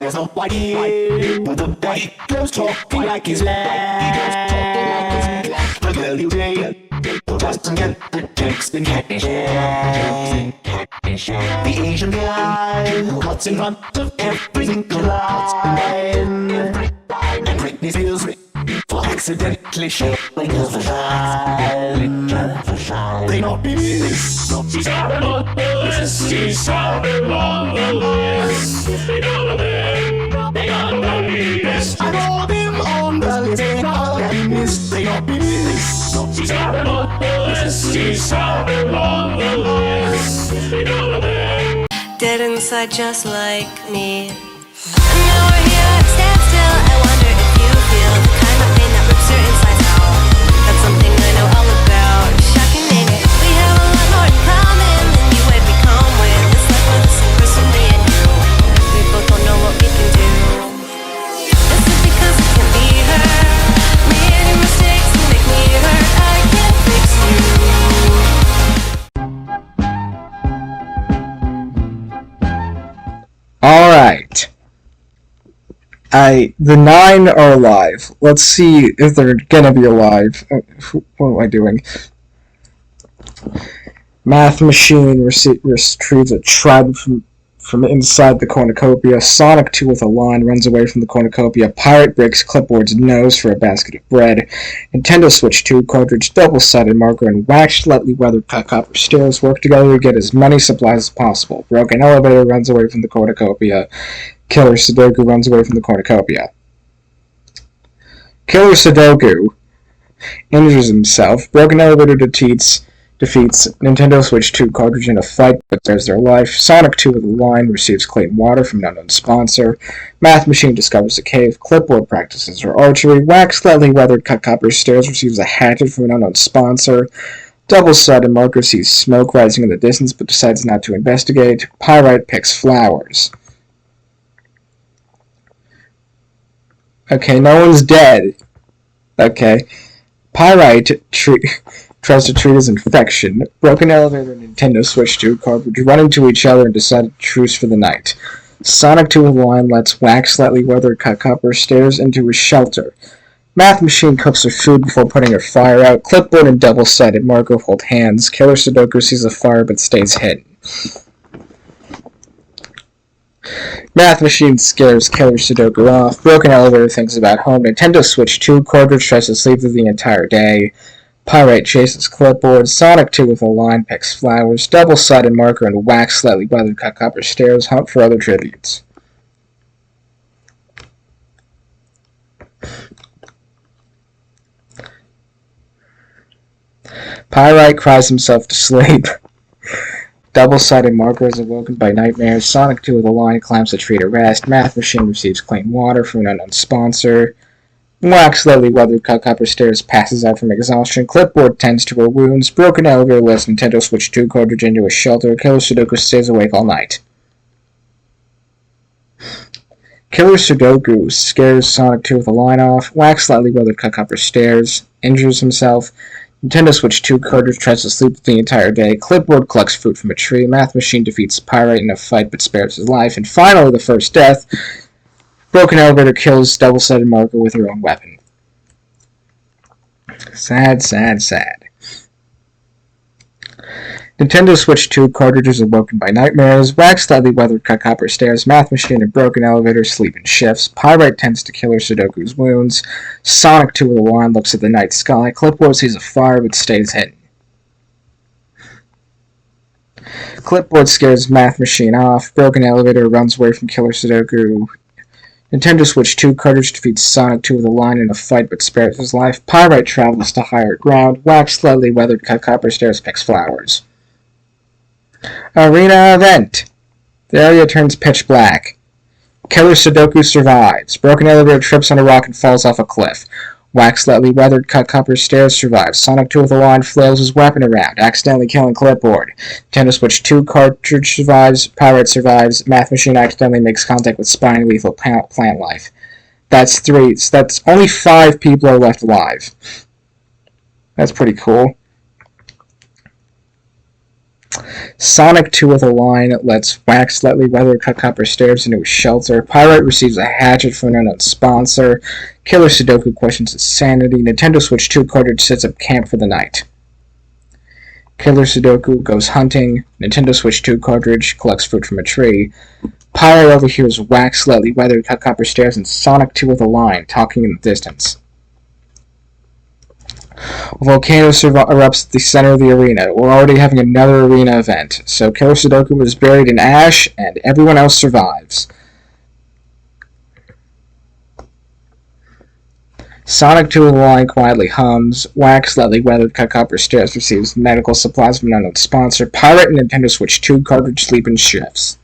There's nobody but the body goes talking like he's black. The girl you date doesn't get the text in catfish. The Asian guy who cuts in front of every single line. And Britney Spears for accidentally showing his vagina. They not be this. She's out on the list. She's out on the list. They don't know. They don't be this. I know them on the list. They not miss. They not be this. She's out on the list. She's out on the list. They don't know. Dead inside, just like me. And now we're here at standstill. I wonder if you feel the kind of pain that rips your insides out. That's something I know all about. Shocking, maybe. We have a lot more in common than you would become with. This life with the same person, me and you. We both don't know what we can do. Is it because it can't be her? Made any mistakes to make me hurt. I can't fix you. Alright. The 9 are alive. Let's see if they're gonna be alive. What am I doing? Math Machine retrieves a tribe from inside the cornucopia. Sonic 2 with a line runs away from the cornucopia. Pirate breaks Clipboard's nose for a basket of bread. Nintendo Switch 2 cartridge, double-sided marker, and waxed lightly weathered cut copper stairs work together to get as many supplies as possible. Broken elevator runs away from the cornucopia. Killer Sudoku runs away from the cornucopia. Killer Sudoku injures himself. Broken elevator defeats Nintendo Switch 2 cartridge in a fight but saves their life. Sonic 2 with a line receives clean water from an unknown sponsor. Math Machine discovers a cave. Clipboard practices her archery. Wax slightly weathered cut copper stairs receives a hatchet from an unknown sponsor. Double-sided marker sees smoke rising in the distance but decides not to investigate. Pyrite picks flowers. Okay, no one's dead. Okay. Pyrite tries to treat his infection. Broken elevator and Nintendo Switch 2 cartridge run into each other and decide to truce for the night. Sonic 2 with a line lets wax slightly weathered cut copper stairs into his shelter. Math Machine cooks her food before putting her fire out. Clipboard and double-sided marker hold hands. Killer Sudoku sees a fire but stays hidden. Math Machine scares Killer Sudoku off. Broken elevator thinks about home. Nintendo Switch 2 cartridge tries to sleep through the entire day. Pyrite chases Clipboard. Sonic 2 with a line picks flowers. Double-sided marker and wax slightly weathered cut copper stairs hunt for other tributes. Pyrite cries himself to sleep. Double-sided marker is awoken by nightmares. Sonic 2 with a line climbs a tree to rest. Math Machine receives clean water from an unknown sponsor. Wax slightly weathered cut copper stairs passes out from exhaustion. Clipboard tends to her wounds. Broken elevator lets Nintendo Switch 2 cartridge into a shelter. Killer Sudoku stays awake all night. Killer Sudoku scares Sonic 2 with a line off. Wax slightly weathered cut copper stairs. Injures himself. Nintendo Switch 2 cartridge tries to sleep the entire day. Clipboard collects fruit from a tree. Math Machine defeats Pyrite in a fight but spares his life. And finally, the first death. Broken elevator kills double-sided marker with her own weapon. Sad, sad, sad. Nintendo Switch 2 cartridge is awoken by nightmares. Wax slightly weathered cut copper stairs. Math Machine and broken elevator sleep in shifts. Pyrite tends to Killer Sudoku's wounds. Sonic 2 with a line looks at the night sky. Clipboard sees a fire but stays hidden. Clipboard scares Math Machine off. Broken elevator runs away from Killer Sudoku. Nintendo Switch 2 cartridge defeats Sonic 2 with a line in a fight but spares his life. Pyrite travels to higher ground. Wax slightly weathered cut copper stairs picks flowers. Arena event. The area turns pitch black. Killer Sudoku survives. Broken elevator trips on a rock and falls off a cliff. Wax slightly weathered cut copper stairs survives. Sonic 2 with a line flails his weapon around, accidentally killing Clipboard. Nintendo Switch 2 cartridge survives. Pyrite survives. Math Machine accidentally makes contact with spine lethal plant life. That's 3. So that's only 5 people are left alive. That's pretty cool. Sonic 2 with a line lets Wax slightly weather cut copper stairs into a shelter. Pyrite receives a hatchet from an unknown sponsor. Killer Sudoku questions his sanity. Nintendo Switch 2 cartridge sets up camp for the night. Killer Sudoku goes hunting. Nintendo Switch 2 cartridge collects fruit from a tree. Pyrite overhears Wax slightly weathered cut copper stairs and Sonic 2 with a line talking in the distance. A volcano erupts at the center of the arena. We're already having another arena event, so Killer Sudoku was buried in ash, and everyone else survives. Sonic 2 of the line quietly hums. Wax, slightly weathered cut copper stairs, receives medical supplies from an unknown sponsor. Pirate and Nintendo Switch 2 cartridge sleep in shifts.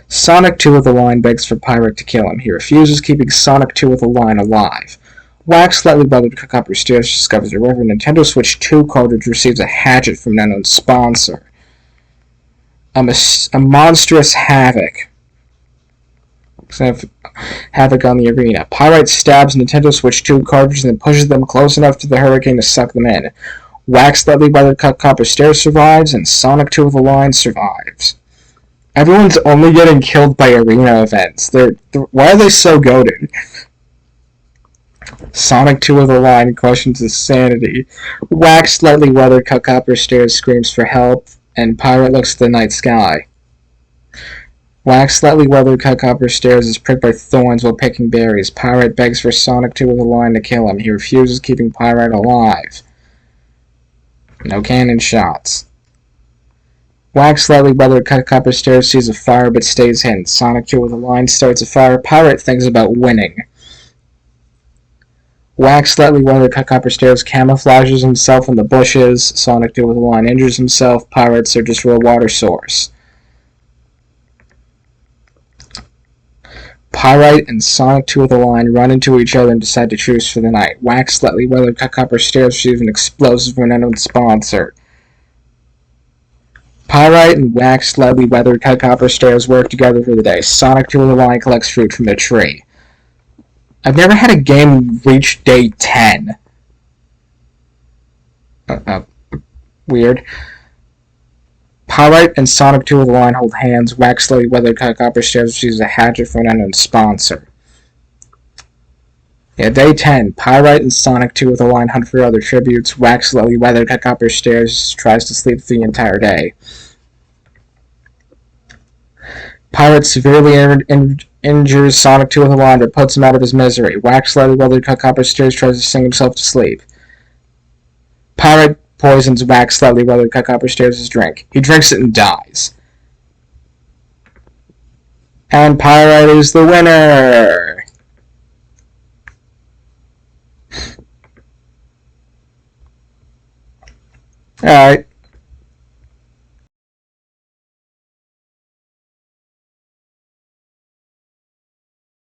Sonic 2 of the line begs for Pirate to kill him. He refuses, keeping Sonic 2 of the line alive. Wax, slightly weathered cut copper stairs, discovers a river. Nintendo Switch 2 cartridge receives a hatchet from an unknown sponsor. A monstrous havoc. Havoc on the arena. Pyrite stabs Nintendo Switch 2 cartridges and pushes them close enough to the hurricane to suck them in. Wax, slightly weathered cut copper stairs survives, and Sonic 2 of the line survives. Everyone's only getting killed by arena events. Why are they so goated? Sonic 2 of the line questions his sanity. Wax, slightly weathered cut copper stairs, screams for help, and Pirate looks at the night sky. Wax, slightly weathered cut copper stairs, is pricked by thorns while picking berries. Pirate begs for Sonic 2 of the line to kill him. He refuses, keeping Pirate alive. No cannon shots. Wax, slightly weathered cut copper stairs, sees a fire but stays hidden. Sonic 2 of the line starts a fire. Pirate thinks about winning. Wax, slightly weathered cut copper stairs, camouflages himself in the bushes. Sonic 2 with a line injures himself. Pirate searches for a water source. Pyrite and Sonic 2 with a line run into each other and decide to truce for the night. Wax, slightly weathered cut copper stairs, receives an explosive from an unknown sponsor. Pyrite and Wax, slightly weathered cut copper stairs work together for the day. Sonic 2 with a line collects fruit from the tree. I've never had a game reach day 10. Weird. Pyrite and Sonic 2 of the line hold hands. Wax, slightly weathered cut copper stairs, receives a hatchet from an unknown sponsor. Yeah, day 10. Pyrite and Sonic 2 of the line hunt for other tributes. Wax, slightly weathered cut copper stairs, tries to sleep the entire day. Pyrite severely injures Sonic 2 of the line but puts him out of his misery. Wax, slightly weathered cut copper stairs, tries to sing himself to sleep. Pyrite poisons Wax, slightly weathered cut copper stairs' drink. He drinks it and dies. And Pyrite is the winner! Alright.